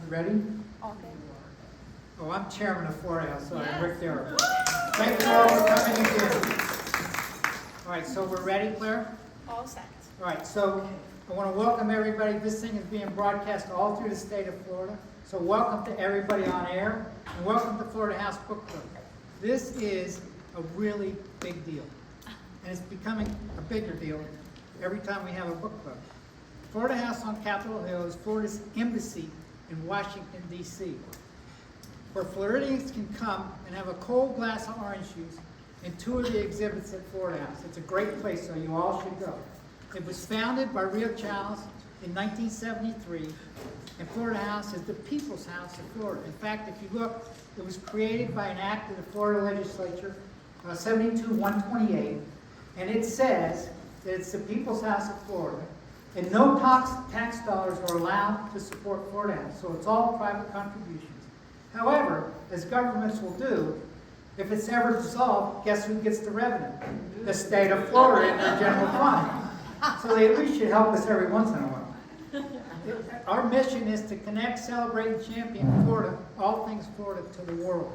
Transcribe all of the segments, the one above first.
Ready? Okay. Oh, I'm chairman of Florida House, sorry, Yes. Rick there. Thank you all for coming again. All right, so we're ready, Claire? All set. All right, so I want to welcome everybody. This thing is being broadcast all through the state of Florida. So welcome to everybody on air, and welcome to Florida House Book Club. This is a really big deal, and it's becoming a bigger deal every time we have a book club. Florida House on Capitol Hill is Florida's embassy in Washington, D.C., where Floridians can come and have a cold glass of orange juice and tour the exhibits at Florida House. It's a great place, so you all should go. It was founded by Rio Chavez in 1973, and Florida House is the People's House of Florida. In fact, if you look, it was created by an act of the Florida Legislature, 72-128, and it says that it's the People's House of Florida, and no tax dollars are allowed to support Florida House, so it's all private contributions. However, as governments will do, if it's ever dissolved, guess who gets the revenue? The state of Florida in their general fund. So they at least should help us every once in a while. Our mission is to connect, celebrate, and champion Florida, all things Florida, to the world.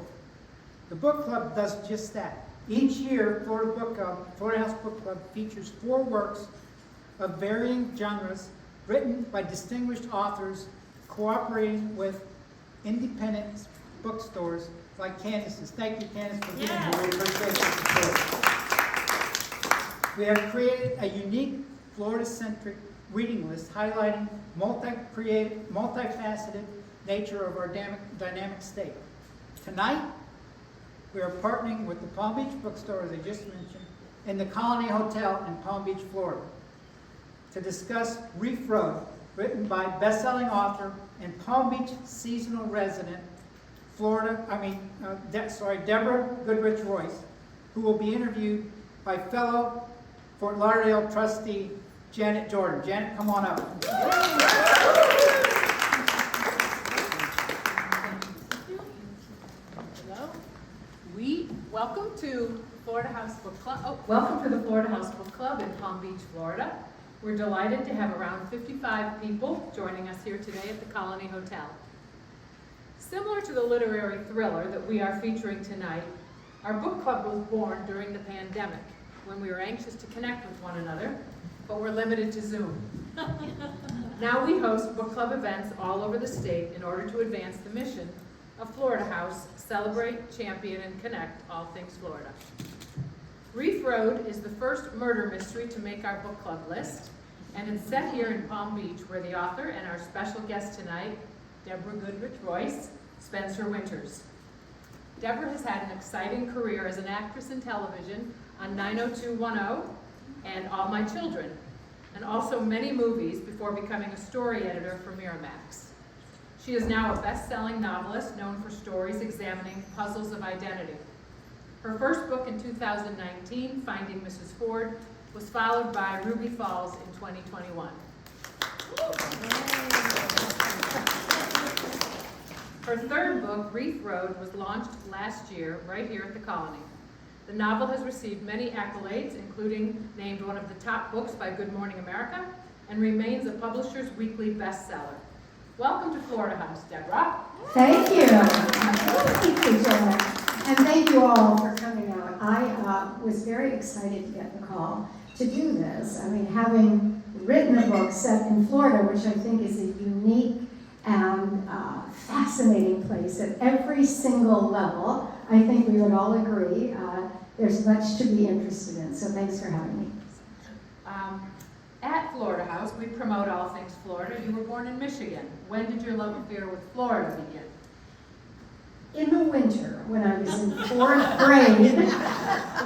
The book club does just that. Each year, Florida House Book Club features 4 works of varying genres written by distinguished authors cooperating with independent bookstores like Candace's. Thank you, Candace, for being here. We appreciate your support. We have created a unique Florida-centric reading list highlighting multifaceted nature of our dynamic state. Tonight, we are partnering with the Palm Beach Bookstore, as I just mentioned, and the Colony Hotel in Palm Beach, Florida, to discuss Reef Road, written by best-selling author and Palm Beach seasonal resident, Deborah Goodrich Royce, who will be interviewed by fellow Fort Lauderdale trustee Janet Jordan. Janet, come on up. Hello. Welcome to Florida House Book Club. Welcome to the Florida House Book Club in Palm Beach, Florida. We're delighted to have around 55 people joining us here today at the Colony Hotel. Similar to the literary thriller that we are featuring tonight, our book club was born during the pandemic when we were anxious to connect with one another, but we're limited to Zoom. Now we host book club events all over the state in order to advance the mission of Florida House, celebrate, champion, and connect all things Florida. Reef Road is the first murder mystery to make our book club list, and it's set here in Palm Beach, where the author and our special guest tonight, Deborah Goodrich Royce, spends her winters. Deborah has had an exciting career as an actress in television on 90210 and All My Children, and also many movies before becoming a story editor for Miramax. She is now a best-selling novelist known for stories examining puzzles of identity. Her first book in 2019, Finding Mrs. Ford, was followed by Ruby Falls in 2021. Her third book, Reef Road, was launched last year right here at the Colony. The novel has received many accolades, including named one of the top books by Good Morning America, and remains a Publisher's Weekly bestseller. Welcome to Florida House, Deborah. Thank you. Thank you, Janet. And thank you all for coming out. I was very excited to get the call to do this. I mean, having written a book set in Florida, which I think is a unique and fascinating place at every single level, I think we would all agree there's much to be interested in. So thanks for having me. At Florida House, we promote all things Florida. You were born in Michigan. When did your love affair with Florida begin? In the winter, when I was in 4th grade,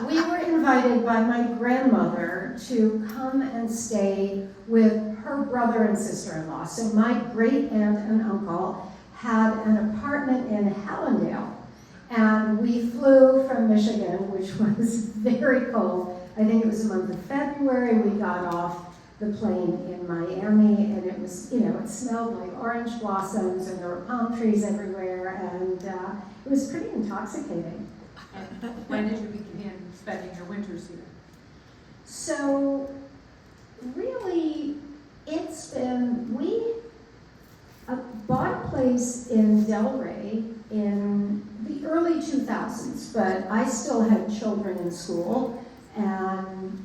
we were invited by my grandmother to come and stay with her brother and sister-in-law. So my great aunt and uncle had an apartment in Hallandale. And we flew from Michigan, which was very cold. I think it was the month of February. We got off the plane in Miami, and it was, it smelled like orange blossoms, and there were palm trees everywhere, and it was pretty intoxicating. And when did you begin spending your winters here? So, really, it's been, we bought a place place in Delray in the early 2000s, but I still had children in school, and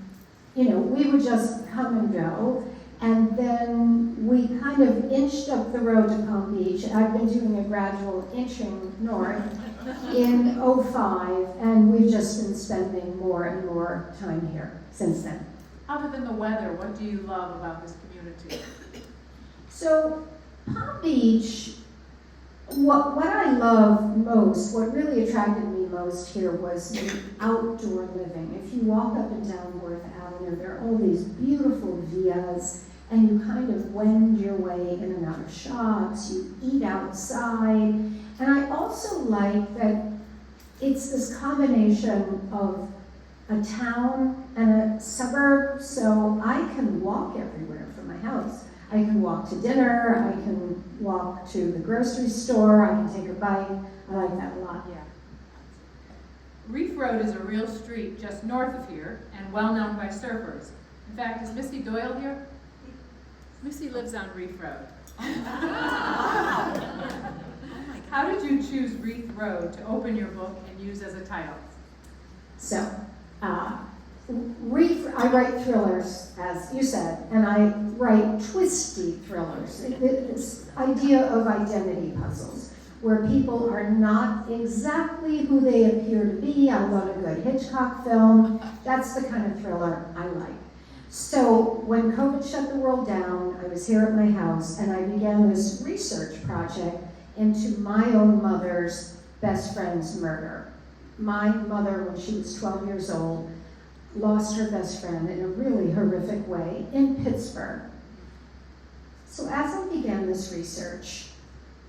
we would just come and go. And then we kind of inched up the road to Palm Beach. I've been doing a gradual inching north in '05, and we've just been spending more and more time here since then. Other than the weather, what do you love about this community? So Palm Beach, what I love most, what really attracted me most here was the outdoor living. If you walk up and down North Avenue, there are all these beautiful villas, and you kind of wend your way in and out of shops, you eat outside. And I also like that it's this combination of a town and a suburb, so I can walk everywhere from my house. I can walk to dinner, I can walk to the grocery store, I can take a bike. I like that a lot. Yeah. Reef Road is a real street just north of here and well known by surfers. In fact, is Missy Doyle here? Missy lives on Reef Road. How did you choose Reef Road to open your book and use as a title? So, I write thrillers, as you said, and I write twisty thrillers. This idea of identity puzzles, where people are not exactly who they appear to be. I love a good Hitchcock film. That's the kind of thriller I like. So when COVID shut the world down, I was here at my house, and I began this research project into my own mother's best friend's murder. My mother, when she was 12 years old, lost her best friend in a really horrific way in Pittsburgh. So as I began this research,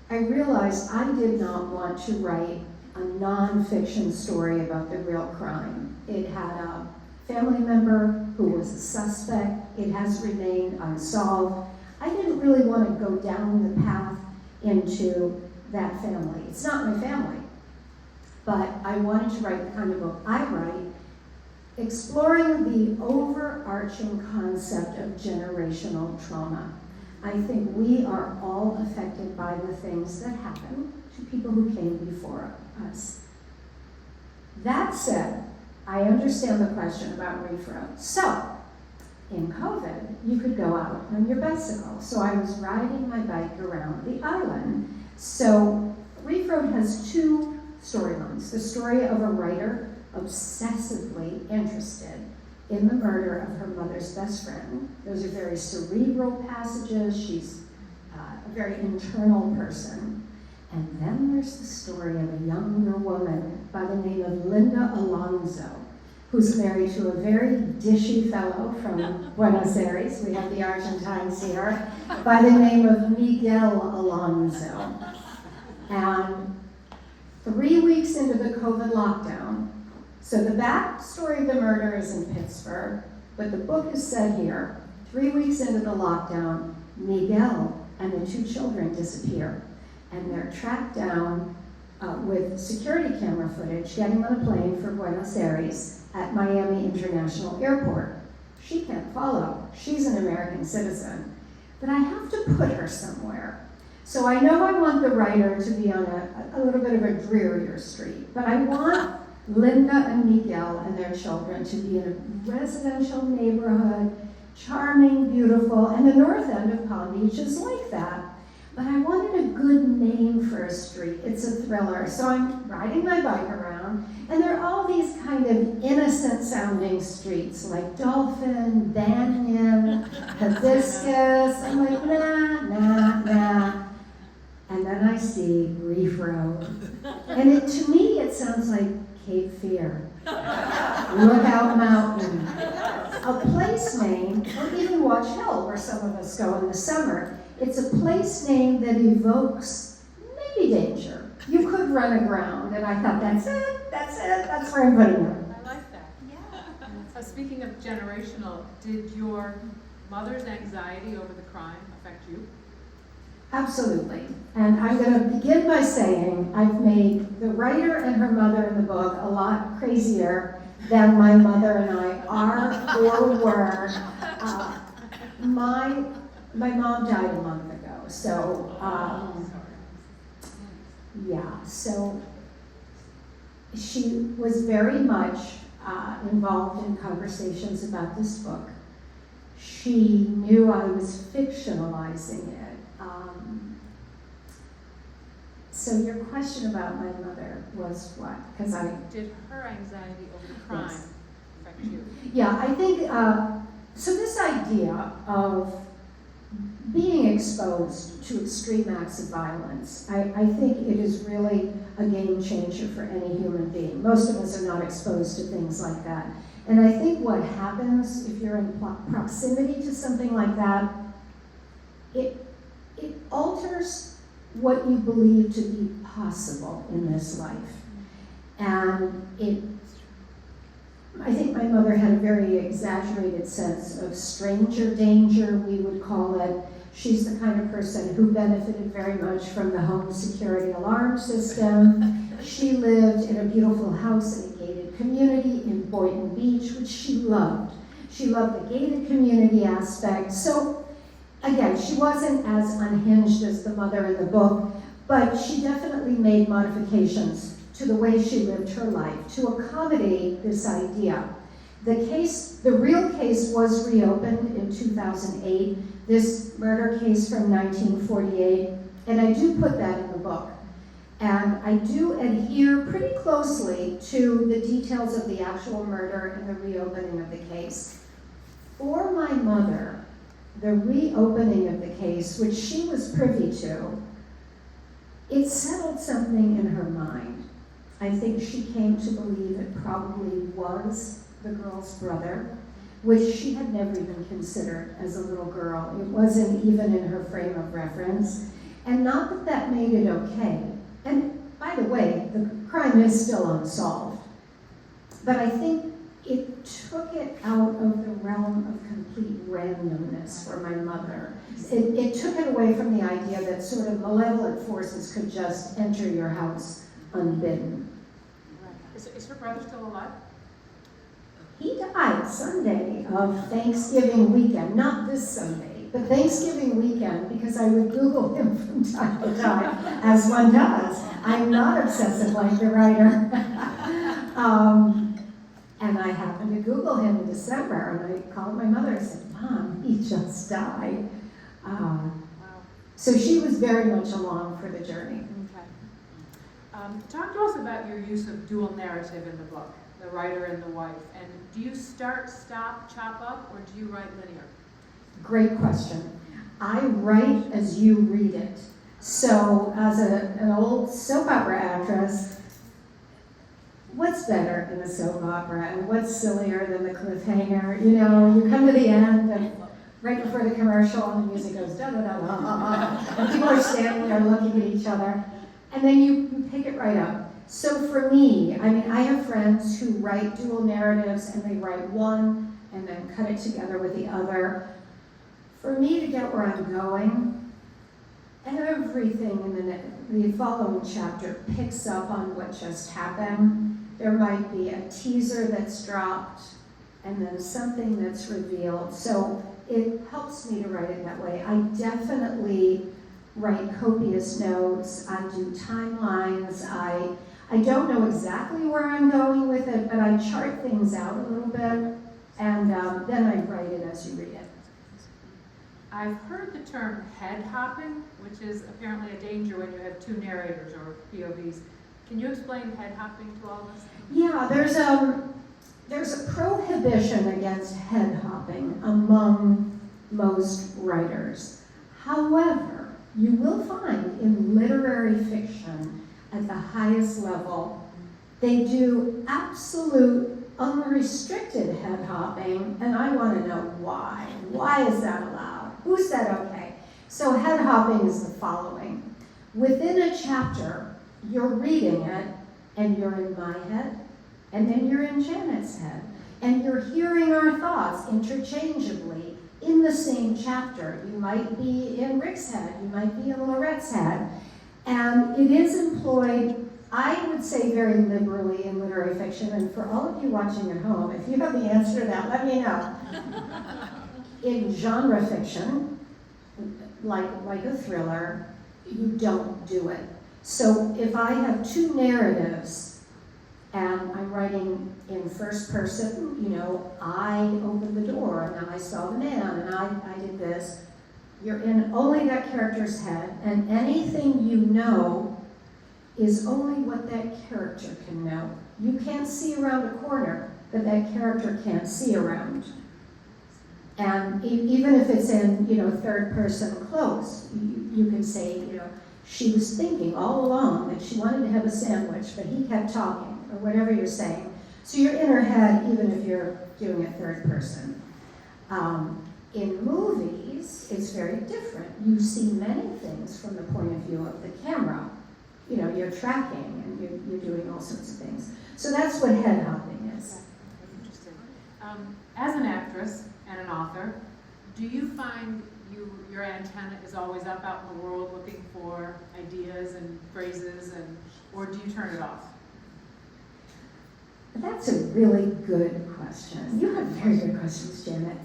I realized I did not want to write a nonfiction story about the real crime. It had a family member who was a suspect. It has remained unsolved. I didn't really want to go down the path into that family. It's not my family. But I wanted to write the kind of book I write, exploring the overarching concept of generational trauma. I think we are all affected by the things that happen to people who came before us. That said, I understand the question about Reef Road. So, in COVID, you could go out on your bicycle. So I was riding my bike around the island. So Reef Road has two storylines. The story of a writer obsessively interested in the murder of her mother's best friend. Those are very cerebral passages. She's a very internal person. And then there's the story of a younger woman by the name of Linda Alonso, who's married to a very dishy fellow from Buenos Aires. We have the Argentines here, by the name of Miguel Alonso. And 3 weeks into the COVID lockdown, so the backstory of the murder is in Pittsburgh, but the book is set here. 3 weeks into the lockdown, Miguel and the two children disappear. And they're tracked down with security camera footage, getting on a plane for Buenos Aires at Miami International Airport. She can't follow. She's an American citizen. But I have to put her somewhere. So I know I want the writer to be on a little bit of a drearier street, but I want Linda and Miguel and their children to be in a residential neighborhood, charming, beautiful, and the north end of Palm Beach is like that. But I wanted a good name for a street. It's a thriller. So I'm riding my bike around, and there are all these kind of innocent-sounding streets, like Dolphin, Banyan, Hibiscus. I'm like, nah. And then I see Reef Road. And to me, it sounds like Cape Fear, Lookout Mountain, a place name, or even Watch Hill, where some of us go in the summer. It's a place name that evokes maybe danger. You could run aground, and I thought, that's where I'm putting it. I like that. Yeah. So speaking of generational, did your mother's anxiety over the crime affect you? Absolutely. And I'm going to begin by saying I've made the writer and her mother in the book a lot crazier than my mother and I are or were. My mom died a month ago, so Yeah, so she was very much involved in conversations about this book. She knew I was fictionalizing it. So your question about my mother was what? Because Did her anxiety over the crime Yes. affect you? Yeah, I think, so this idea of being exposed to extreme acts of violence, I think it is really a game changer for any human being. Most of us are not exposed to things like that. And I think what happens if you're in proximity to something like that, it alters what you believe to be possible in this life. And I think my mother had a very exaggerated sense of stranger danger, we would call it. She's the kind of person who benefited very much from the home security alarm system. She lived in a beautiful house in a gated community in Boynton Beach, which she loved. She loved the gated community aspect. So again, she wasn't as unhinged as the mother in the book, but she definitely made modifications to the way she lived her life to accommodate this idea. The real case was reopened in 2008, this murder case from 1948, and I do put that in the book. And I do adhere pretty closely to the details of the actual murder and the reopening of the case. For my mother, the reopening of the case, which she was privy to, it settled something in her mind. I think she came to believe it probably was the girl's brother, which she had never even considered as a little girl. It wasn't even in her frame of reference. And not that that made it okay. And by the way, the crime is still unsolved. But I think it took it out of the realm of complete randomness for my mother. It took it away from the idea that sort of malevolent forces could just enter your house unbidden. Right. Is her brother still alive? He died Sunday of Thanksgiving weekend, not this Sunday, but Thanksgiving weekend, because I would Google him from time to time, as one does. I'm not obsessive like the writer. And I happened to Google him in December, and I called my mother and said, Mom, he just died. Wow. So she was very much along for the journey. Okay. Talk to us about your use of dual narrative in the book, the writer and the wife. And do you start, stop, chop up, or do you write linear? Great question. I write as you read it. So as an old soap opera actress, what's better than a soap opera, and what's sillier than the cliffhanger? You know, you come to the end, and right before the commercial, and the music goes da da da da da, and people are standing there looking at each other, and then you pick it right up. So for me, I mean, I have friends who write dual narratives, and they write one, and then cut it together with the other. For me to get where I'm going, everything in the following chapter picks up on what just happened. There might be a teaser that's dropped, and then something that's revealed. So it helps me to write it that way. I definitely write copious notes. I do timelines. I don't know exactly where I'm going with it, but I chart things out a little bit, and then I write it as you read it. I've heard the term head hopping, which is apparently a danger when you have two narrators or POVs. Can you explain head hopping to all of us? Yeah, there's a prohibition against head hopping among most writers. However, you will find in literary fiction at the highest level, they do absolute unrestricted head hopping, and I want to know why. Why is that allowed? Who said okay? So head hopping is the following. Within a chapter, you're reading it, and you're in my head, and then you're in Janet's head, and you're hearing our thoughts interchangeably in the same chapter. You might be in Rick's head, you might be in Lorette's head, and it is employed, I would say, very liberally in literary fiction. And for all of you watching at home, if you have the answer to that, let me know. In genre fiction, like a thriller, you don't do it. So if I have two narratives and I'm writing in first person, you know, I opened the door and I saw the man and I did this, you're in only that character's head, and anything you know is only what that character can know. You can't see around a corner that that character can't see around. And even if it's in, you know, third person close, you can say, you know, she was thinking all along that she wanted to have a sandwich, but he kept talking, or whatever you're saying. So you're in her head, even if you're doing it third person. In movies, it's very different. You see many things from the point of view of the camera. You know, you're tracking and you're doing all sorts of things. So that's what head hopping is. That's interesting. As an actress and an author, do you find your antenna is always up out in the world looking for ideas and phrases, or do you turn it off? That's a really good question. You have very good questions, Janet.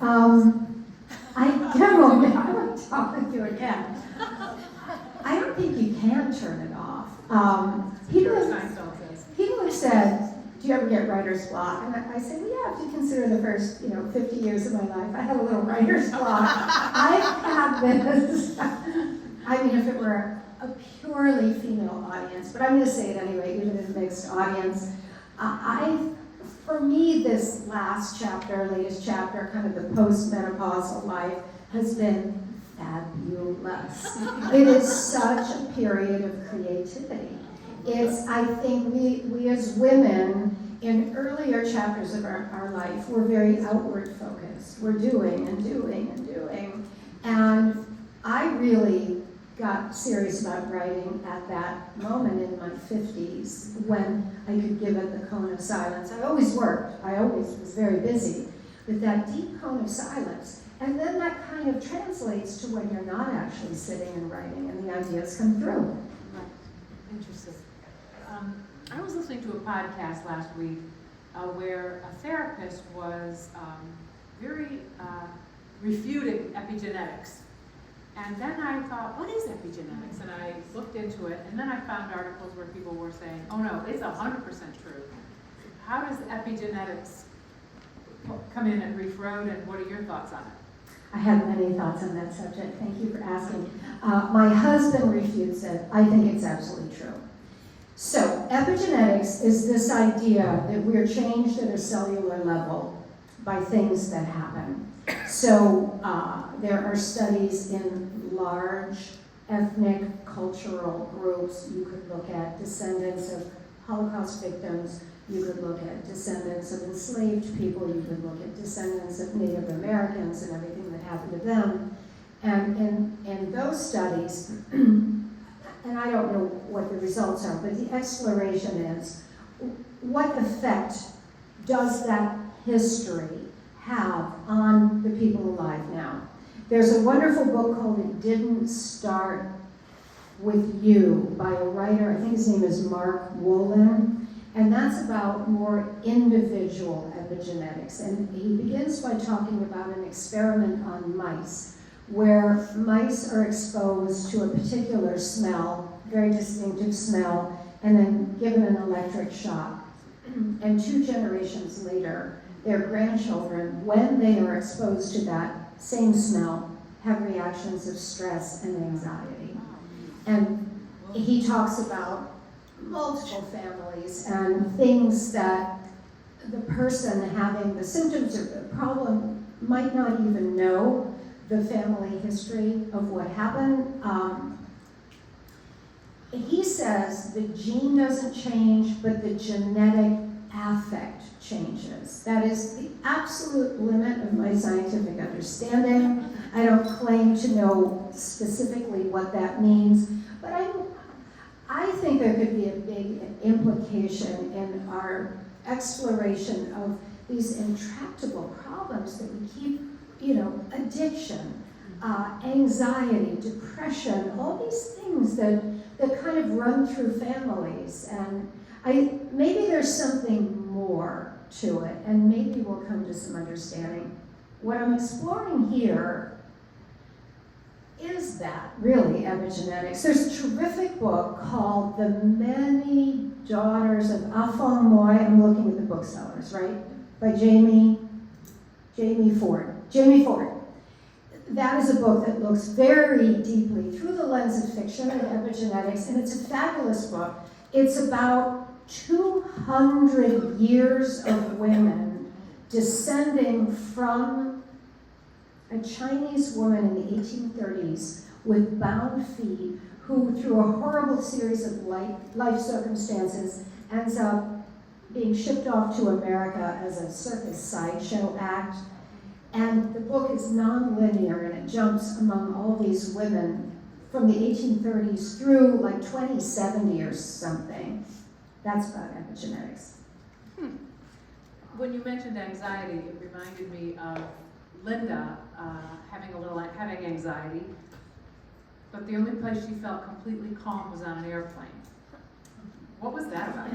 I don't. I want to talk with you again. I don't think you can turn it off. People have said, do you ever get writer's block? And I say, well, yeah, if you consider the first, 50 years of my life, I had a little writer's block. I've had this. I mean, if it were a purely female audience, but I'm going to say it anyway, even in a mixed audience. For me, this latest chapter, kind of the post-menopausal life, has been fabulous. It is such a period of creativity. I think we as women, in earlier chapters of our life, we're very outward focused. We're doing and doing and doing. And I really got serious about writing at that moment in my 50s when I could give it the cone of silence. I always worked. I always was very busy. But that deep cone of silence. And then that kind of translates to when you're not actually sitting and writing and the ideas come through. Right. Interesting. I was listening to a podcast last week where a therapist was very refuting epigenetics. And then I thought, what is epigenetics? And I looked into it, and then I found articles where people were saying, oh no, it's 100% true. How does epigenetics come in at Reef Road, and what are your thoughts on it? I have many thoughts on that subject. Thank you for asking. My husband refutes it. I think it's absolutely true. So, epigenetics is this idea that we're changed at a cellular level by things that happen. So, there are studies in large ethnic, cultural groups. You could look at descendants of Holocaust victims. You could look at descendants of enslaved people. You could look at descendants of Native Americans and everything that happened to them. And in those studies, and I don't know what the results are, but the exploration is, what effect does that history have on the people alive now? There's a wonderful book called It Didn't Start With You by a writer, I think his name is Mark Wolin, and that's about more individual epigenetics. And he begins by talking about an experiment on mice, where mice are exposed to a particular smell, very distinctive smell, and then given an electric shock. And 2 generations later, their grandchildren, when they are exposed to that same smell, have reactions of stress and anxiety. And he talks about multiple families and things that the person having the symptoms or the problem might not even know the family history of what happened. He says the gene doesn't change, but the genetic affect changes. That is the absolute limit of my scientific understanding. I don't claim to know specifically what that means, but I think there could be a big implication in our exploration of these intractable problems that we keep, addiction, anxiety, depression, all these things that kind of run through families. And maybe there's something more to it, and maybe we'll come to some understanding. What I'm exploring here is that, really, epigenetics. There's a terrific book called The Many Daughters of Afon Moy. I'm looking at the booksellers, right? By Jamie Ford. Jamie Ford. That is a book that looks very deeply through the lens of fiction and epigenetics, and it's a fabulous book. It's about 200 years of women descending from a Chinese woman in the 1830s with bound feet who, through a horrible series of life circumstances, ends up being shipped off to America as a circus sideshow act. And the book is non-linear, and it jumps among all these women from the 1830s through like 2070 or something. That's about epigenetics. When you mentioned anxiety, it reminded me of Linda having anxiety, but the only place she felt completely calm was on an airplane. What was that about?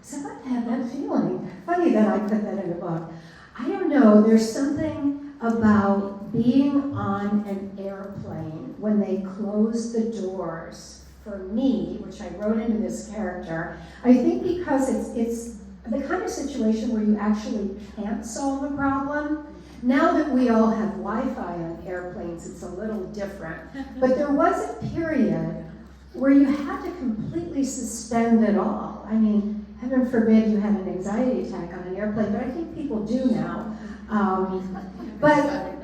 So I had that feeling. Funny that I put that in a book. I don't know, there's something about being on an airplane when they close the doors. For me, which I wrote into this character, I think because it's the kind of situation where you actually can't solve a problem. Now that we all have Wi-Fi on airplanes, it's a little different. But there was a period where you had to completely suspend it all. I mean, heaven forbid you had an anxiety attack on an airplane, but I think people do now. But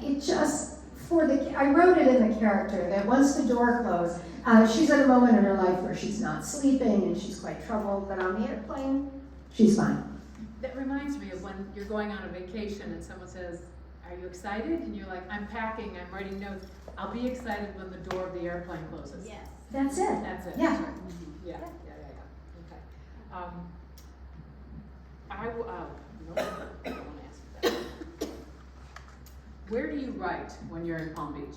it just, I wrote it in the character that once the door closed, she's at a moment in her life where she's not sleeping and she's quite troubled, but on the airplane, she's fine. That reminds me of when you're going on a vacation and someone says, "Are you excited?" And you're like, "I'm packing, I'm writing notes. I'll be excited when the door of the airplane closes." Yes. That's it. That's it. Yeah. That's right. Yeah. Okay. I don't want to ask that. Where do you write when you're in Palm Beach?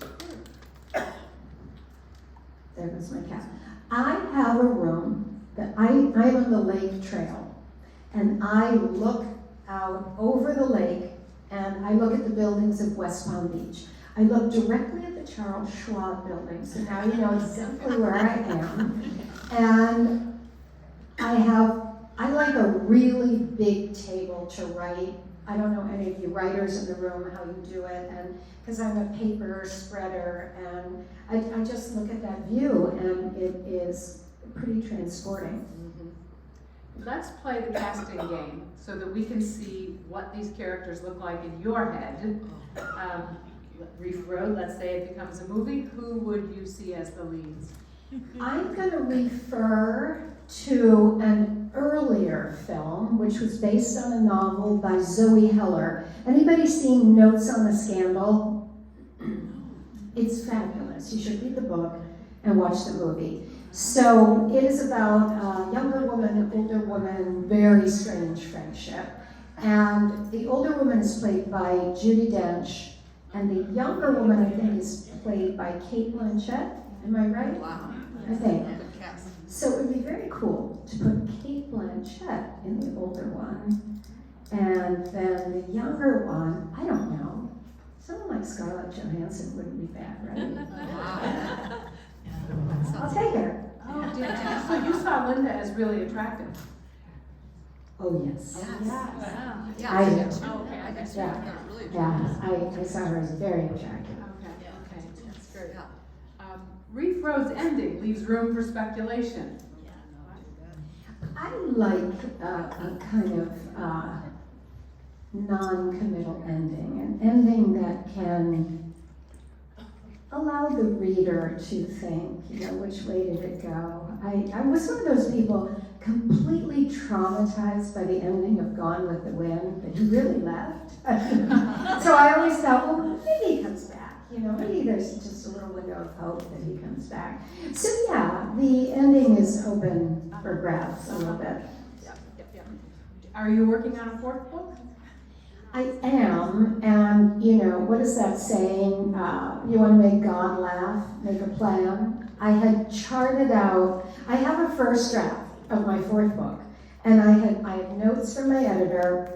There goes my cat. I have a room that I'm on the lake trail, and I look out over the lake, and I look at the buildings of West Palm Beach. I look directly at the Charles Schwab building, so now you know exactly where I am. And I like a really big table to write. I don't know any of you writers in the room how you do it, and because I'm a paper spreader, and I just look at that view, and it is pretty transporting. Let's play the casting game so that we can see what these characters look like in your head. Reef Road, let's say it becomes a movie. Who would you see as the leads? I'm going to refer to an earlier film, which was based on a novel by Zoe Heller. Anybody seen Notes on a Scandal? It's fabulous. You should read the book and watch the movie. So it is about a younger woman, an older woman, very strange friendship. And the older woman is played by Judi Dench, and the younger woman, I think, is played by Cate Blanchett. Am I right? Wow. I think. So it would be very cool to put Cate Blanchett in the older one, and then the younger one, I don't know, someone like Scarlett Johansson wouldn't be bad, right? I'll take her. Oh, did you? So you saw Linda as really attractive. Oh, yes. Yeah. I do. Oh, okay, I guess. Yeah. Really Yeah, I saw her as very attractive. Okay, that's great. Reef Road's ending leaves room for speculation. I like a kind of non-committal ending, an ending that can allow the reader to think, which way did it go? I was one of those people completely traumatized by the ending of Gone with the Wind, that he really left. So I always thought, well, maybe he comes back. Maybe there's just a little window of hope that he comes back. So yeah, the ending is open for grabs a little bit. Are you working on a fourth book? I am, and what is that saying? You want to make God laugh, make a plan. I had charted out, I have a first draft of my fourth book, and I had notes from my editor.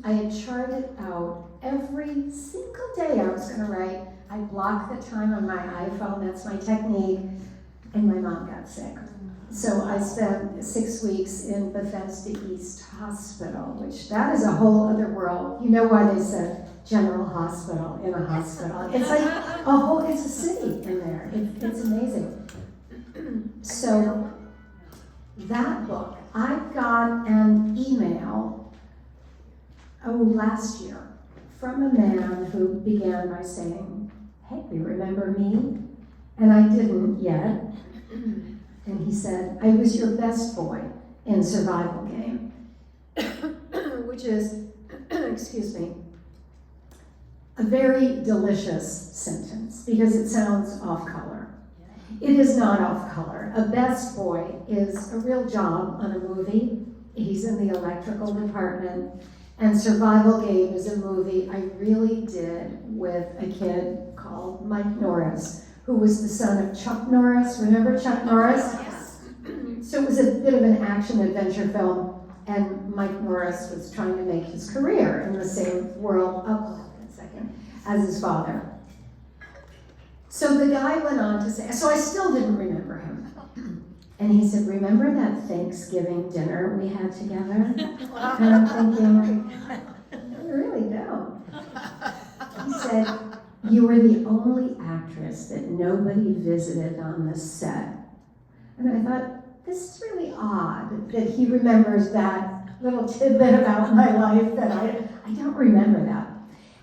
I had charted out every single day I was going to write I block the time on my iPhone, that's my technique, and my mom got sick. So I spent 6 weeks in Bethesda East Hospital, which that is a whole other world. You know why they said General Hospital in a hospital. It's like it's a city in there. It's amazing. So that book, I got an email, last year, from a man who began by saying, "Hey, you remember me?" And I didn't yet. And he said, "I was your best boy in survival game," which is, excuse me, a very delicious sentence because it sounds off color. It is not off color. A best boy is a real job on a movie. He's in the electrical department. And Survival Game is a movie I really did with a kid called Mike Norris, who was the son of Chuck Norris. Remember Chuck Norris? Yes. So it was a bit of an action-adventure film, and Mike Norris was trying to make his career in the same world, as his father. So the guy went on to say, so I still didn't remember him. And he said, "Remember that Thanksgiving dinner we had together?" And I'm thinking, I really don't. He said, "You were the only actress that nobody visited on the set." And I thought, this is really odd that he remembers that little tidbit about my life that I don't remember that.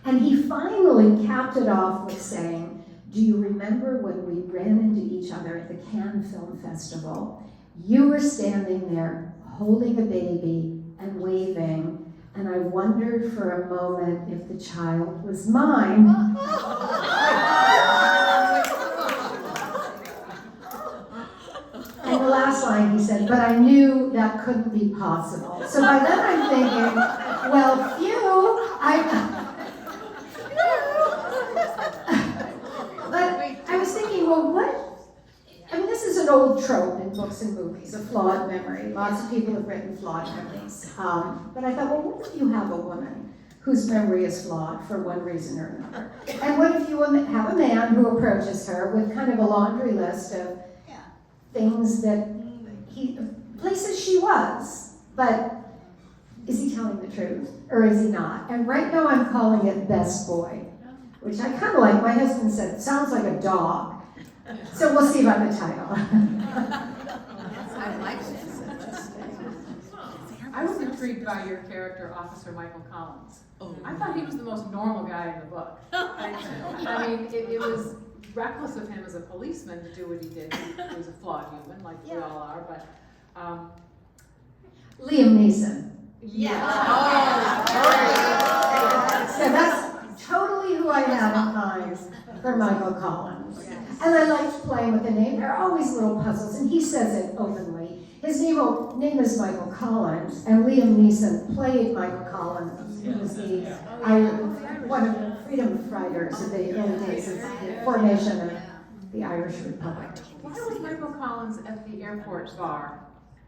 And he finally capped it off with saying, "Do you remember when we ran into each other at the Cannes Film Festival? You were standing there holding a baby and waving, and I wondered for a moment if the child was mine." And the last line he said, "But I knew that couldn't be possible." So by then I'm thinking, well, But I was thinking, well, this is an old trope in books and movies, a flawed memory. Lots of people have written flawed memories. But I thought, well, what if you have a woman whose memory is flawed for one reason or another? And what if you have a man who approaches her with kind of a laundry list of things that places she was, but is he telling the truth or is he not? And right now I'm calling it Best Boy, which I kind of like. My husband said, it sounds like a dog. So we'll see about the title. I like this. I was intrigued by your character, Officer Michael Collins. I thought he was the most normal guy in the book. I mean, it was reckless of him as a policeman to do what he did. He was a flawed human, like we all are, but... Liam Neeson. Yeah. So that's totally who I had in mind for Michael Collins. And I liked playing with the name. There are always little puzzles, and he says it openly. His name is Michael Collins, and Liam Neeson played Michael Collins. He was one of the freedom fighters of the early days of the formation of the Irish Republic. Why was Michael Collins at the airport bar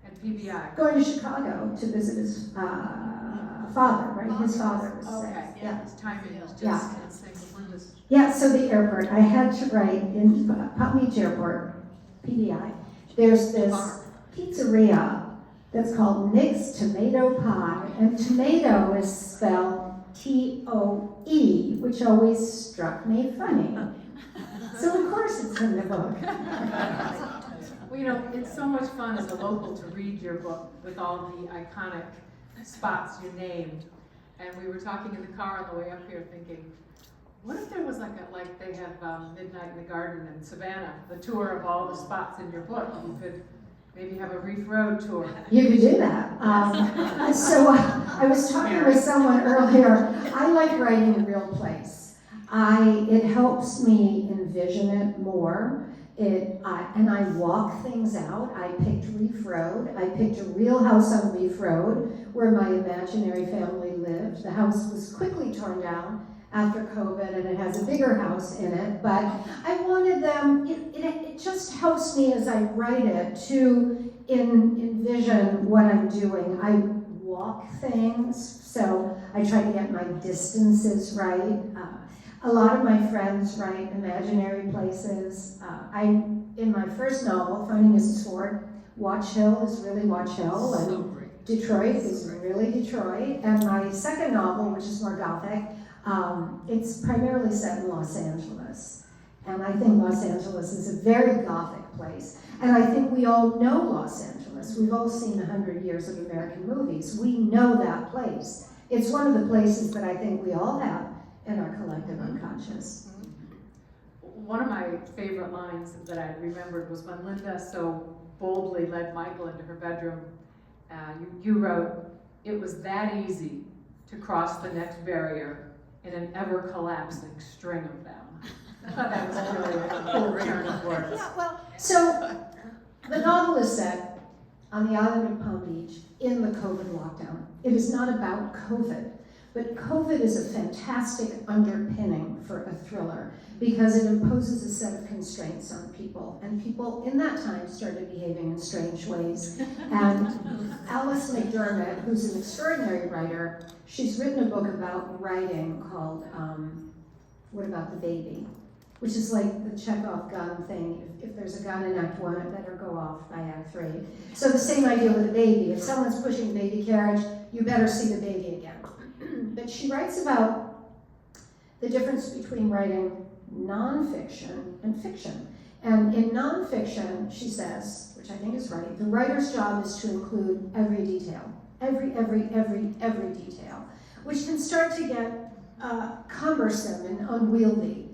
at PBI? Going to Chicago to visit his father, right? His father was sick. Yeah, his timing was just insane. Yeah, so the airport, I had to write in Palm Beach Airport, PBI, there's this pizzeria that's called Nick's Tomato Pie, and tomato is spelled T-O-E, which always struck me funny. So of course it's in the book. Well, you know, it's so much fun as a local to read your book with all the iconic spots you named. And we were talking in the car on the way up here thinking, what if there was like they have Midnight in the Garden in Savannah, the tour of all the spots in your book. You could maybe have a Reef Road tour. You could do that. So I was talking with someone earlier. I like writing in real place. It helps me envision it more. And I walk things out. I picked Reef Road. I picked a real house on Reef Road where my imaginary family lived. The house was quickly torn down after COVID, and it has a bigger house in it, but I wanted them, it just helps me as I write it to envision what I'm doing. I walk things, so I try to get my distances right. A lot of my friends write imaginary places. In my first novel, Finding Mrs. Ford, Watch Hill is really Watch Hill, and Detroit is really Detroit. And my second novel, which is more gothic, it's primarily set in Los Angeles. And I think Los Angeles is a very gothic place. And I think we all know Los Angeles. We've all seen 100 years of American movies. We know that place. It's one of the places that I think we all have in our collective unconscious. One of my favorite lines that I remembered was when Linda so boldly led Michael into her bedroom. You wrote, "It was that easy to cross the next barrier in an ever-collapsing string of them." I thought that was really a cool turn of words. Yeah, well, so the novel is set on the island of Palm Beach in the COVID lockdown. It is not about COVID, but COVID is a fantastic underpinning for a thriller because it imposes a set of constraints on people, and people in that time started behaving in strange ways. And Alice McDermott, who's an extraordinary writer, she's written a book about writing called What About the Baby? Which is like the Chekhov gun thing. If there's a gun in Act 1, it better go off by Act 3. So the same idea with a baby. If someone's pushing a baby carriage, you better see the baby again. But she writes about the difference between writing nonfiction and fiction. And in nonfiction, she says, which I think is right, the writer's job is to include every detail. Every detail. Which can start to get cumbersome and unwieldy.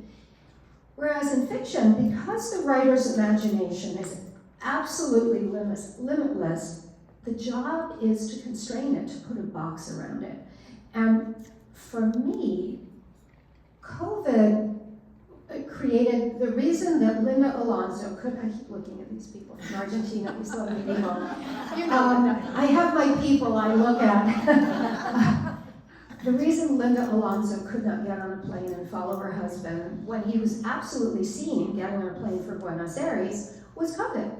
Whereas in fiction, because the writer's imagination is absolutely limitless, the job is to constrain it, to put a box around it. And for me, COVID created the reason that Linda Alonso could, I keep looking at these people from Argentina, these lovely people. I have my people I look at. The reason Linda Alonso could not get on a plane and follow her husband when he was absolutely seen getting on a plane for Buenos Aires was COVID.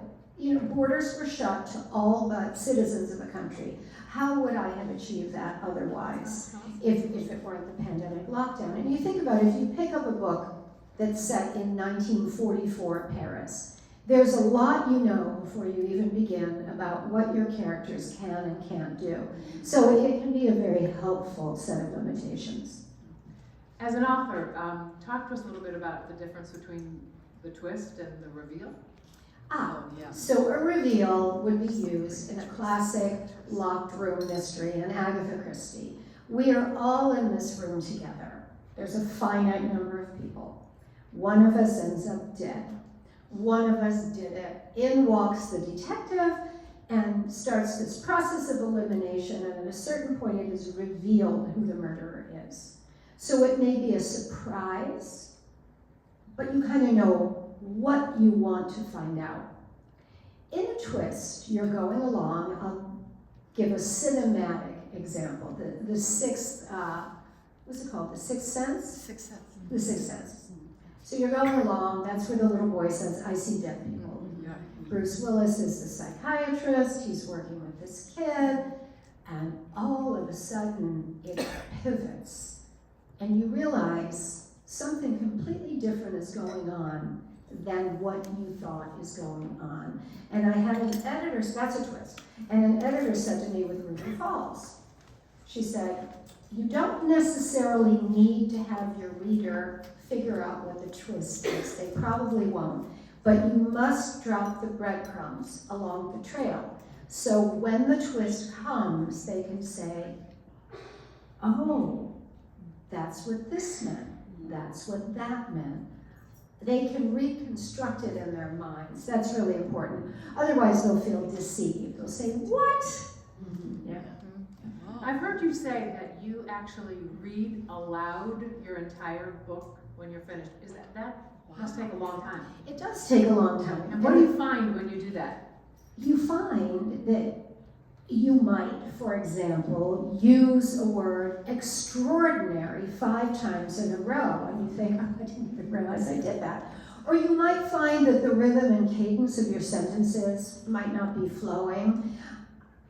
Borders were shut to all but citizens of the country. How would I have achieved that otherwise if it weren't the pandemic lockdown? And you think about it, if you pick up a book that's set in 1944 Paris, there's a lot you know before you even begin about what your characters can and can't do. So it can be a very helpful set of limitations. As an author, talk to us a little bit about the difference between the twist and the reveal. So a reveal would be used in a classic locked room mystery in Agatha Christie. We are all in this room together. There's a finite number of people. One of us ends up dead. One of us did it. In walks the detective and starts this process of elimination, and at a certain point it is revealed who the murderer is. So it may be a surprise, but you kind of know what you want to find out. In a twist, you're going along. I'll give a cinematic example. The sixth, what's it called? The Sixth Sense? Sixth Sense. The Sixth Sense. So you're going along, that's where the little boy says, "I see dead people." Bruce Willis is the psychiatrist, he's working with this kid, and all of a sudden it pivots. And you realize something completely different is going on than what you thought is going on. And I had an editor, that's a twist, and an editor said to me with Ruby Falls, she said, "You don't necessarily need to have your reader figure out what the twist is. They probably won't. But you must drop the breadcrumbs along the trail. So when the twist comes, they can say, oh, that's what this meant. That's what that meant." They can reconstruct it in their minds. That's really important. Otherwise, they'll feel deceived. They'll say, what? Yeah. I've heard you say that you actually read aloud your entire book when you're finished. Is that must take a long time? It does take a long time. And what do you find when you do that? You find that you might, for example, use a word extraordinary 5 times in a row, and you think, oh, I didn't even realize I did that. Or you might find that the rhythm and cadence of your sentences might not be flowing.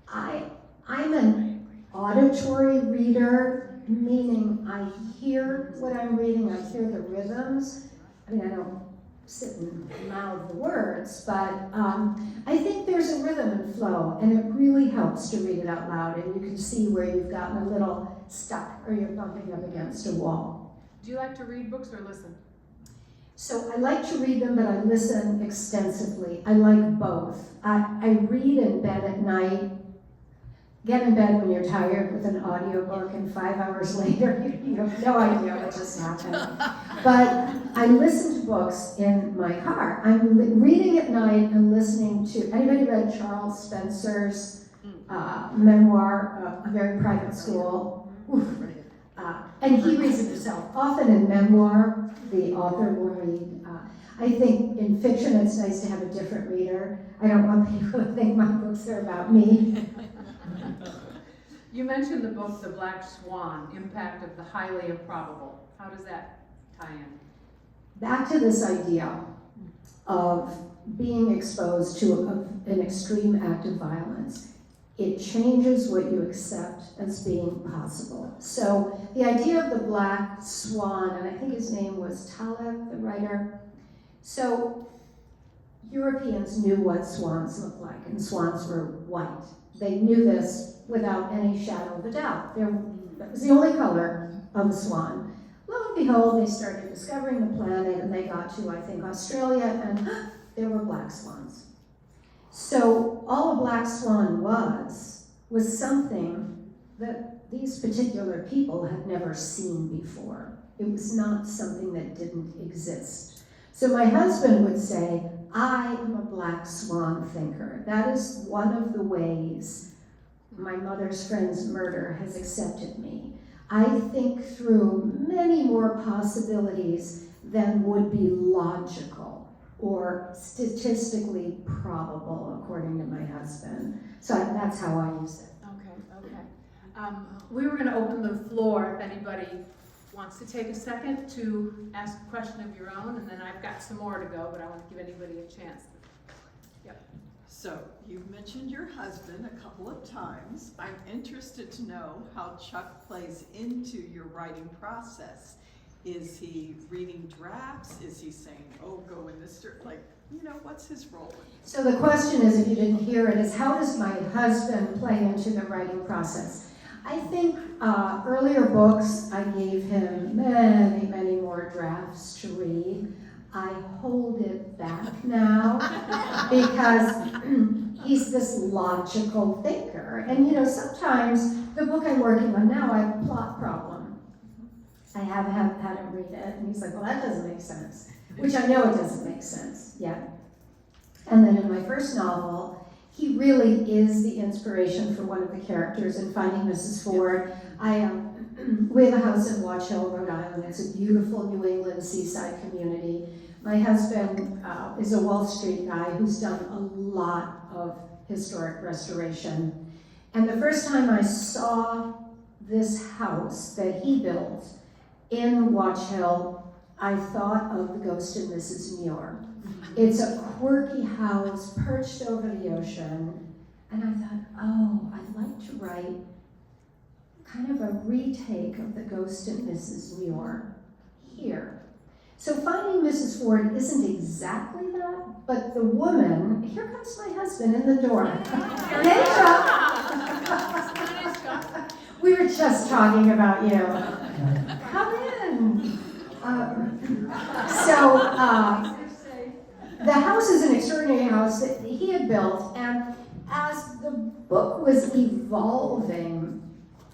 I'm an auditory reader. meaning I hear what I'm reading, I hear the rhythms. I mean, I don't sit and mouth the words, but I think there's a rhythm and flow, and it really helps to read it out loud, and you can see where you've gotten a little stuck or you're bumping up against a wall. Do you like to read books or listen? So I like to read them, but I listen extensively. I like both. I read in bed at night. Get in bed when you're tired with an audiobook, and 5 hours later, you have no idea what just happened. But I listen to books in my car. I'm reading at night and listening to, anybody read Charles Spencer's memoir, A Very Private School? And he reads it himself. Often in memoir, the author will read. I think in fiction, it's nice to have a different reader. I don't want people to think my books are about me. You mentioned the book, The Black Swan, Impact of the Highly Improbable. How does that tie in? Back to this idea of being exposed to an extreme act of violence. It changes what you accept as being possible. So the idea of the black swan, and I think his name was Taleb, the writer. So Europeans knew what swans looked like, and swans were white. They knew this without any shadow of a doubt. That was the only color of the swan. Lo and behold, they started discovering the planet, and they got to, I think, Australia, and there were black swans. So all a black swan was something that these particular people had never seen before. It was not something that didn't exist. So my husband would say, I am a black swan thinker. That is one of the ways my mother's friend's murder has accepted me. I think through many more possibilities than would be logical or statistically probable, according to my husband. So that's how I use it. Okay. We were going to open the floor if anybody wants to take a second to ask a question of your own, and then I've got some more to go, but I want to give anybody a chance. Yep. So, you've mentioned your husband a couple of times. I'm interested to know how Chuck plays into your writing process. Is he reading drafts? Is he saying, oh, go in this, what's his role in this? So the question is, if you didn't hear it, is how does my husband play into the writing process? I think earlier books, I gave him many, many more drafts to read. I hold it back now because he's this logical thinker. And sometimes the book I'm working on now, I have a plot problem. I have had him read it, and he's like, well, that doesn't make sense, which I know it doesn't make sense yet. And then in my first novel, he really is the inspiration for one of the characters in Finding Mrs. Ford. We have a house in Watch Hill, Rhode Island. It's a beautiful New England seaside community. My husband is a Wall Street guy who's done a lot of historic restoration. And the first time I saw this house that he built in Watch Hill, I thought of The Ghost in Mrs. Muir. It's a quirky house perched over the ocean, and I thought, oh, I'd like to write kind of a retake of The Ghost in Mrs. Muir here. So Finding Mrs. Ford isn't exactly that, but the woman, here comes my husband in the door. Hey, Chuck. We were just talking about you. Come in. The house is an extraordinary house that he had built, and as the book was evolving,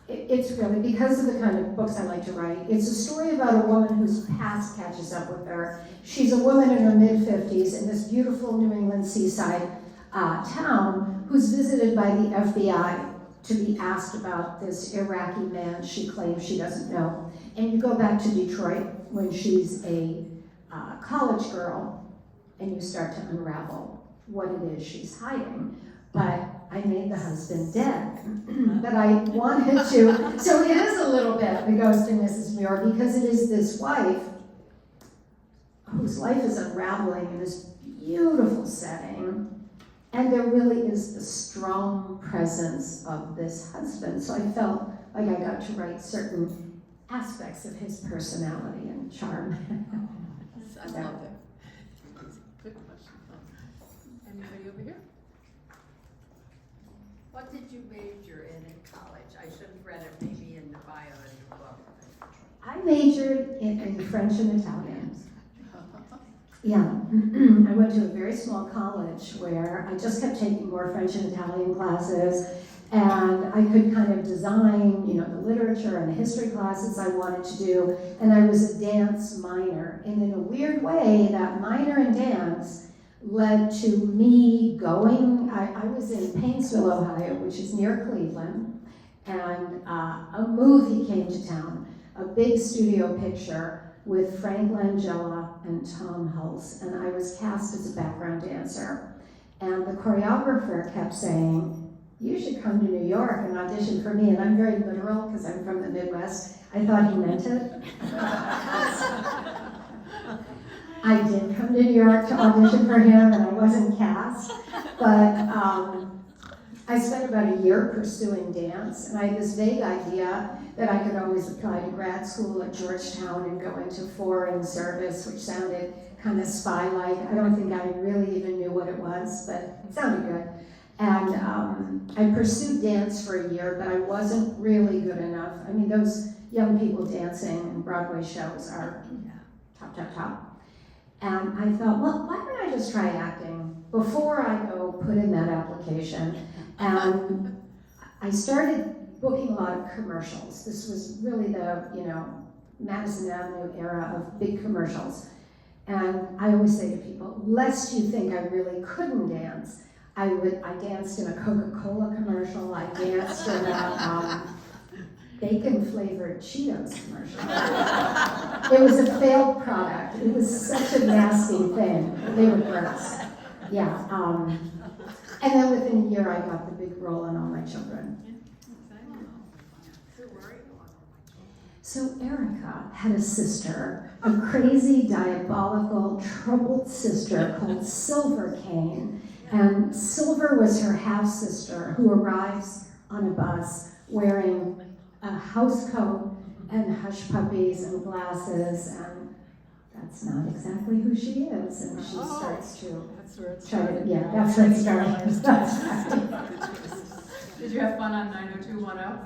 it's really because of the kind of books I like to write. It's a story about a woman whose past catches up with her. She's a woman in her mid-50s in this beautiful New England seaside town who's visited by the FBI to be asked about this Iraqi man she claims she doesn't know. And you go back to Detroit when she's a college girl, and you start to unravel what it is she's hiding. But I made the husband dead. But I wanted to, so it is a little bit The Ghost in Mrs. Muir, because it is this wife whose life is unraveling in this beautiful setting, and there really is the strong presence of this husband. So I felt like I got to write certain aspects of his personality and charm. I love it. Good question. Anybody over here? What did you major in college? I should have read it maybe in the bio in your book. I majored in French and Italian. Yeah, I went to a very small college where I just kept taking more French and Italian classes, and I could kind of design, the literature and the history classes I wanted to do, and I was a dance minor. And in a weird way, that minor in dance led to me going, I was in Painesville, Ohio, which is near Cleveland, and a movie came to town, a big studio picture with Frank Langella and Tom Hulse, and I was cast as a background dancer. And the choreographer kept saying, you should come to New York and audition for me, and I'm very literal because I'm from the Midwest. I thought he meant it. I did come to New York to audition for him, and I wasn't cast, but I spent about a year pursuing dance, and I had this vague idea that I could always apply to grad school at Georgetown and go into foreign service, which sounded kind of spy-like. I don't think I really even knew what it was, but it sounded good. And I pursued dance for a year, but I wasn't really good enough. I mean, those young people dancing in Broadway shows are top, top, top. And I thought, well, why don't I just try acting before I go put in that application? And I started booking a lot of commercials. This was really the, Madison Avenue era of big commercials. And I always say to people, lest you think I really couldn't dance, I danced in a Coca-Cola commercial, I danced in a bacon-flavored Cheetos commercial. It was a failed product. It was such a nasty thing. They were gross. Yeah. And then within a year, I got the big role in All My Children. So Erica had a sister, a crazy, diabolical, troubled sister called Silver Cane. And Silver was her half-sister who arrives on a bus wearing a house coat and hush puppies and glasses, and that's not exactly who she is. And she starts to That's where it's try to, that's where it started. Did you have fun on 90210?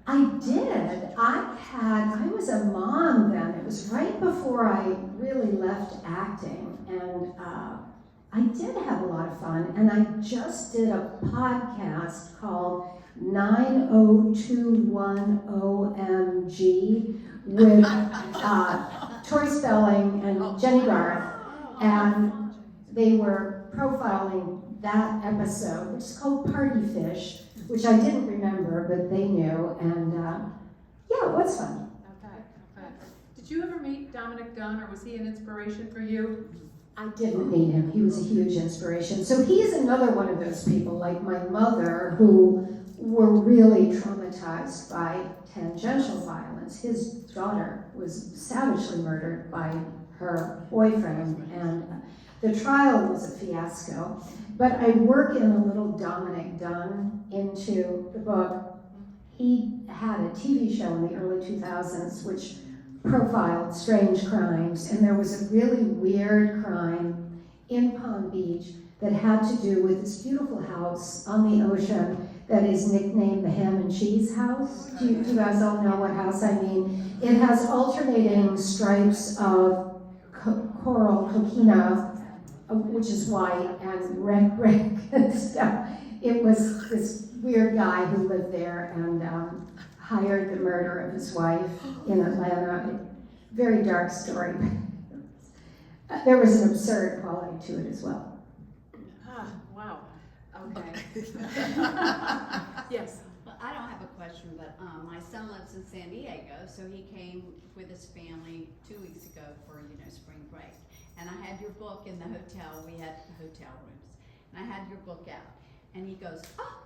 I did. I was a mom then. It was right before I really left acting, and I did have a lot of fun, and I just did a podcast called 9021 OMG with Tori Spelling and Jenny Garth, and they were profiling that episode, which is called Party Fish, which I didn't remember, but they knew, and it was fun. Okay. Did you ever meet Dominic Dunn, or was he an inspiration for you? I didn't meet him. He was a huge inspiration. So he's another one of those people, like my mother, who were really traumatized by tangential violence. His daughter was savagely murdered by her boyfriend, and the trial was a fiasco. But I work in a little Dominic Dunn into the book. He had a TV show in the early 2000s which profiled strange crimes, and there was a really weird crime in Palm Beach that had to do with this beautiful house on the ocean that is nicknamed the Ham and Cheese House. Do you guys all know what house I mean? It has alternating stripes of coral coquina, which is white, and red brick and stuff. It was this weird guy who lived there and hired the murder of his wife in Atlanta. Very dark story. There was an absurd quality to it as well. Wow. Okay. Yes. Well, I don't have a question, but my son lives in San Diego, so he came with his family 2 weeks ago for, spring break. And I had your book in the hotel. We had hotel rooms. And I had your book out. And he goes, oh,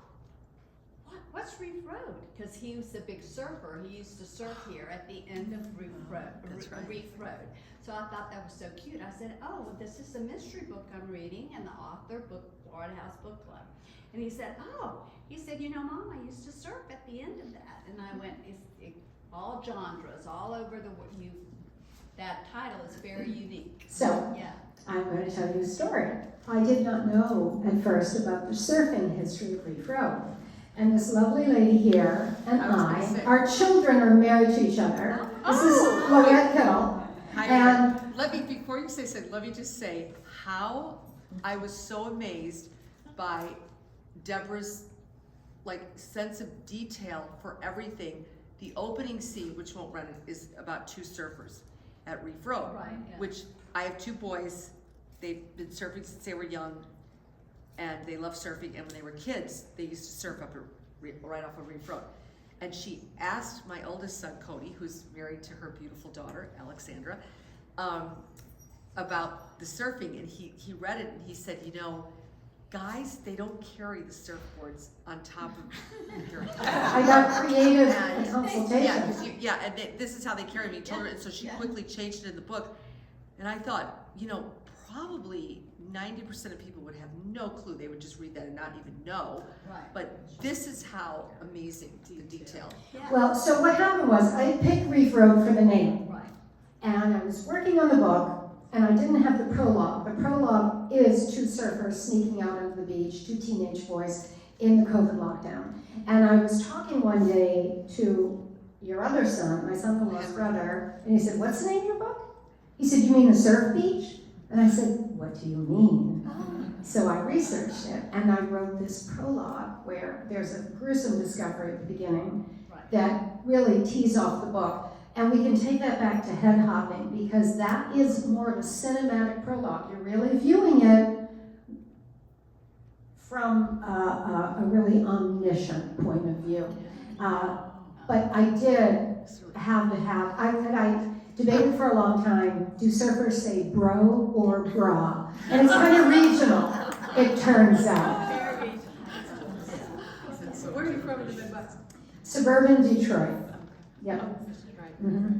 what what's Reef Road? Because he was a big surfer. He used to surf here at the end of Reef Road. That's right. Reef Road. So I thought that was so cute. I said, oh, this is a mystery book I'm reading, and the author, Florida House Book Club. And he said, oh, he said, you know, Mom, I used to surf at the end of that. And I went, all genres, all over that title is very unique. So, Yeah. I'm going to tell you a story. I did not know at first about the surfing history of Reef Road. And this lovely lady here and our children are married to each other. This is Lorette Kittle. And Before you say something, let me just say how I was so amazed by Deborah's sense of detail for everything. The opening scene, which won't run it, is about two surfers at Reef Road. Right, yeah. Which I have two boys. They've been surfing since they were young, and they love surfing. And when they were kids, they used to surf up right off of Reef Road. And she asked my oldest son, Cody, who's married to her beautiful daughter, Alexandra, about the surfing. And he read it, and he said, you know, guys, they don't carry the surfboards on top of their head. I got creative consultation. This is how they carry me. He told her, and so she quickly changed it in the book. And I thought, you know, probably 90% of people would have no clue. They would just read that and not even know. Right. But this is how amazing the detail. Yeah. Well, so what happened was I picked Reef Road for the name. Right. And I was working on the book, and I didn't have the prologue. The prologue is two surfers sneaking out onto the beach, two teenage boys in the COVID lockdown. And I was talking one day to your other son, my son-in-law's brother, and he said, what's the name of your book? He said, you mean the surf beach? And I said, what do you mean? So I researched it, and I wrote this prologue where there's a gruesome discovery at the beginning that really tees off the book. And we can take that back to head hopping, because that is more of a cinematic prologue. You're really viewing it from a really omniscient point of view. But I did I debated for a long time, do surfers say bro or bra? And it's kind of regional, it turns out. Where are you from in the Midwest? Suburban Detroit. Yep. Right. Mm-hmm.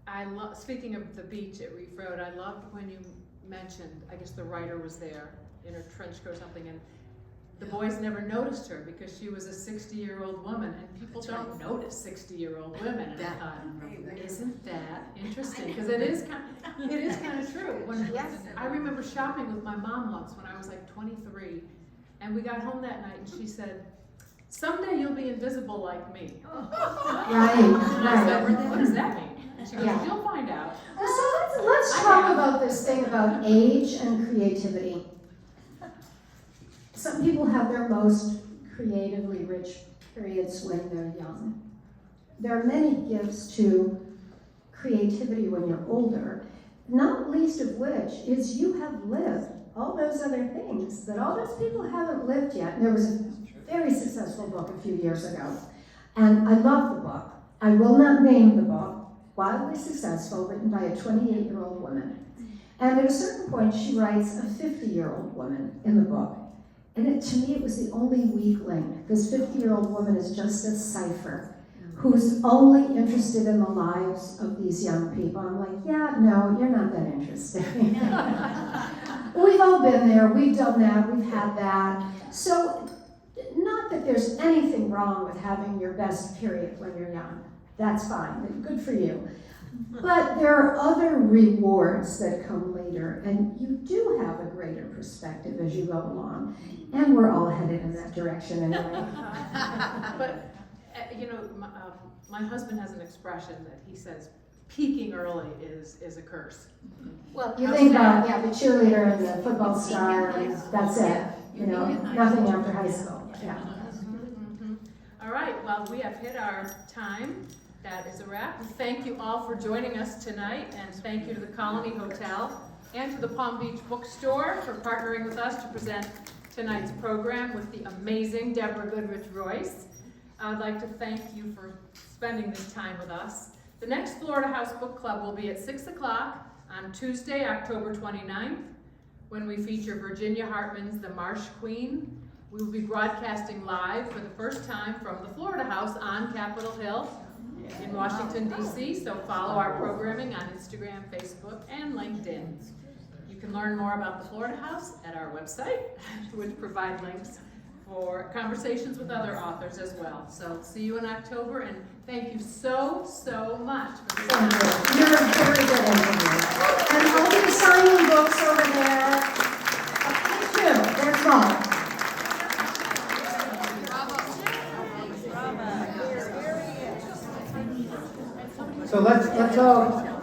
I love, speaking of the beach at Reef Road, I loved when you mentioned, I guess the writer was there in her trench coat or something, and the boys never noticed her because she was a 60-year-old woman, and people don't notice 60-year-old women. And I thought, isn't that interesting? Because it is kind of true. I remember shopping with my mom once when I was like 23, and we got home that night, and she said, someday you'll be invisible like me. Right. What does that mean? And she goes, you'll find out. So let's talk about this thing about age and creativity. Some people have their most creatively rich periods when they're young. There are many gifts to creativity when you're older, not least of which is you have lived all those other things that all those people haven't lived yet. And there was a very successful book a few years ago, and I love the book. I will not name the book, wildly successful, written by a 28-year-old woman. And at a certain point, she writes a 50-year-old woman in the book. And to me, it was the only weak link. This 50-year-old woman is just a cipher who's only interested in the lives of these young people. I'm like, yeah, no, you're not that interested. We've all been there, we've done that, we've had that. So, not that there's anything wrong with having your best period when you're young. That's fine, good for you. But there are other rewards that come later, and you do have a greater perspective as you go along. And we're all headed in that direction anyway. But, you know, my husband has an expression that he says, peaking early is a curse. Well, you think about, the cheerleader and the football star, and that's it. You know, nothing after high school. Yeah. All right, well, we have hit our time. That is a wrap. Thank you all for joining us tonight, and thank you to the Colony Hotel and to the Palm Beach Bookstore for partnering with us to present tonight's program with the amazing Deborah Goodrich Royce. I'd like to thank you for spending this time with us. The next Florida House Book Club will be at 6 o'clock on Tuesday, October 29th, when we feature Virginia Hartman's The Marsh Queen We will be broadcasting live for the first time from the Florida House on Capitol Hill in Washington, D.C., so follow our programming on Instagram, Facebook, and LinkedIn. You can learn more about the Florida House at our website, which provide links for conversations with other authors as well. So see you in October, and thank you so, so much for this Thank time. you. You're a very good engineer. And I'll be signing books over there. Thank you. There's Mom. So let's all